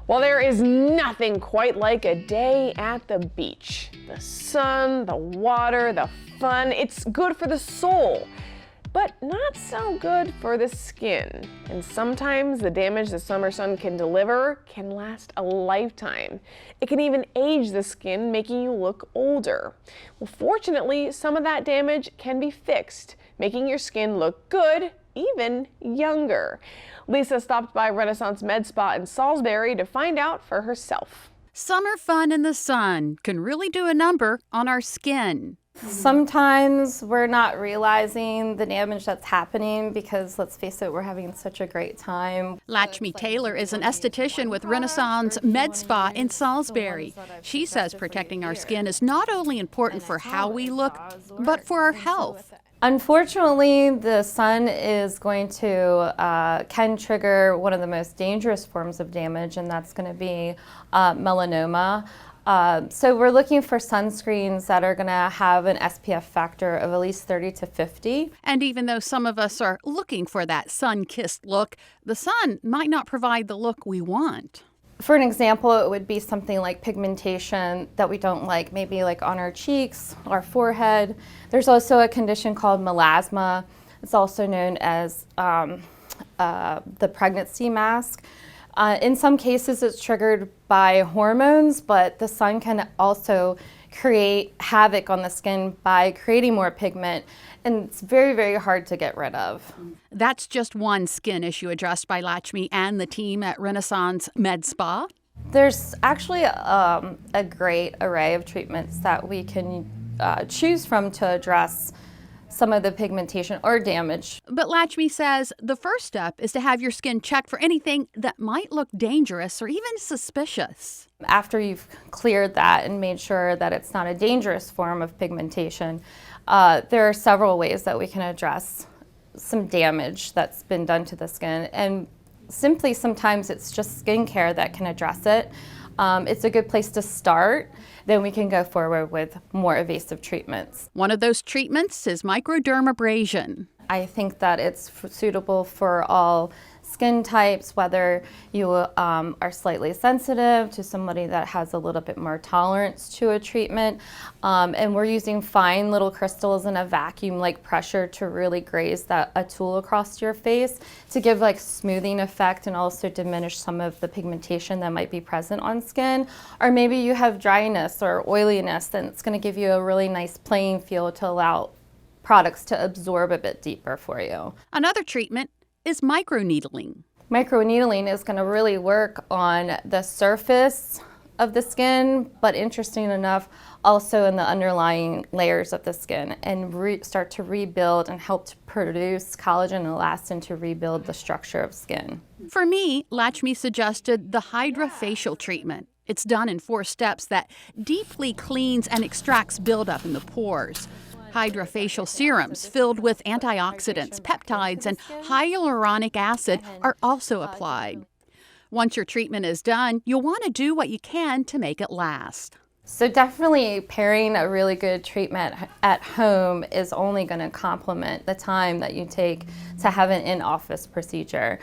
Well, there is nothing quite like a day at the beach. The sun, the water, the fun, it's good for the soul, but not so good for the skin. And sometimes the damage the summer sun can deliver can last a lifetime. It can even age the skin, making you look older. Well, fortunately, some of that damage can be fixed, making your skin look good, even younger. Lisa stopped by Renaissance Med Spa in Salisbury to find out for herself. Summer fun in the sun can really do a number on our skin. Sometimes we're not realizing the damage that's happening because, let's face it, we're having such a great time. Lakshmi Taylor is an esthetician with Renaissance Med Spa in Salisbury. She says protecting our skin is not only important for how we look, but for our health. Unfortunately, the sun is going to, can trigger one of the most dangerous forms of damage, and that's going to be melanoma. So we're looking for sunscreens that are going to have an SPF factor of at least 30 to 50. And even though some of us are looking for that sun-kissed look, the sun might not provide the look we want. For an example, it would be something like pigmentation that we don't like, maybe like on our cheeks, our forehead. There's also a condition called melasma. It's also known as the pregnancy mask. In some cases, it's triggered by hormones, but the sun can also create havoc on the skin by creating more pigment, and it's very, very hard to get rid of. That's just one skin issue addressed by Lakshmi and the team at Renaissance Med Spa. There's actually a great array of treatments that we can choose from to address some of the pigmentation or damage. But Lakshmi says the first step is to have your skin checked for anything that might look dangerous or even suspicious. After you've cleared that and made sure that it's not a dangerous form of pigmentation, there are several ways that we can address some damage that's been done to the skin. And simply sometimes it's just skincare that can address it. It's a good place to start. Then we can go forward with more evasive treatments. One of those treatments is microdermabrasion. I think that it's suitable for all skin types, whether you are slightly sensitive to somebody that has a little bit more tolerance to a treatment. And we're using fine little crystals in a vacuum-like pressure to really graze a tool across your face to give like smoothing effect and also diminish some of the pigmentation that might be present on skin. Or maybe you have dryness or oiliness, and it's going to give you a really nice playing field to allow products to absorb a bit deeper for you. Another treatment is microneedling. Microneedling is going to really work on the surface of the skin, but interesting enough, also in the underlying layers of the skin, and start to rebuild and help to produce collagen and elastin to rebuild the structure of skin. For me, Lakshmi suggested the HydraFacial treatment. It's done in 4 steps that deeply cleans and extracts buildup in the pores. HydraFacial serums filled with antioxidants, peptides, and hyaluronic acid are also applied. Once your treatment is done, you'll want to do what you can to make it last. So definitely pairing a really good treatment at home is only going to complement the time that you take to have an in-office procedure.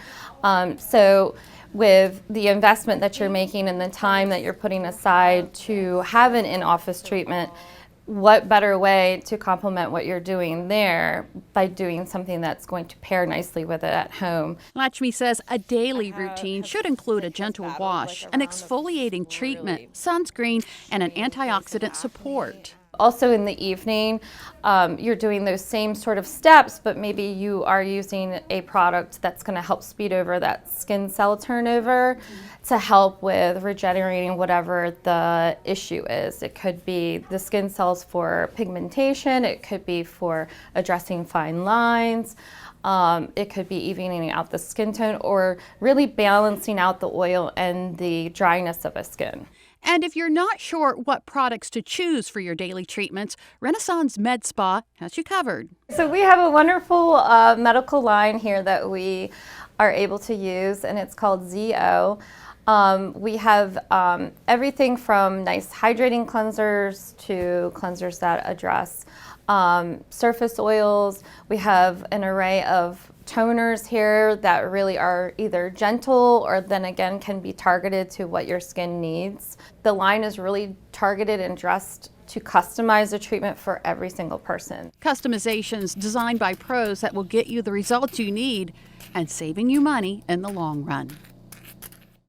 So with the investment that you're making and the time that you're putting aside to have an in-office treatment, what better way to complement what you're doing there by doing something that's going to pair nicely with it at home? Lakshmi says a daily routine should include a gentle wash, an exfoliating treatment, sunscreen, and an antioxidant support. Also in the evening, you're doing those same sort of steps, but maybe you are using a product that's going to help speed over that skin cell turnover to help with regenerating whatever the issue is. It could be the skin cells for pigmentation, it could be for addressing fine lines, it could be evening out the skin tone, or really balancing out the oil and the dryness of a skin. And if you're not sure what products to choose for your daily treatments, Renaissance Med Spa has you covered. So we have a wonderful medical line here that we are able to use, and it's called ZO. We have everything from nice hydrating cleansers to cleansers that address surface oils. We have an array of toners here that really are either gentle or then again can be targeted to what your skin needs. The line is really targeted and dressed to customize the treatment for every single person. Customizations designed by pros that will get you the results you need and saving you money in the long run.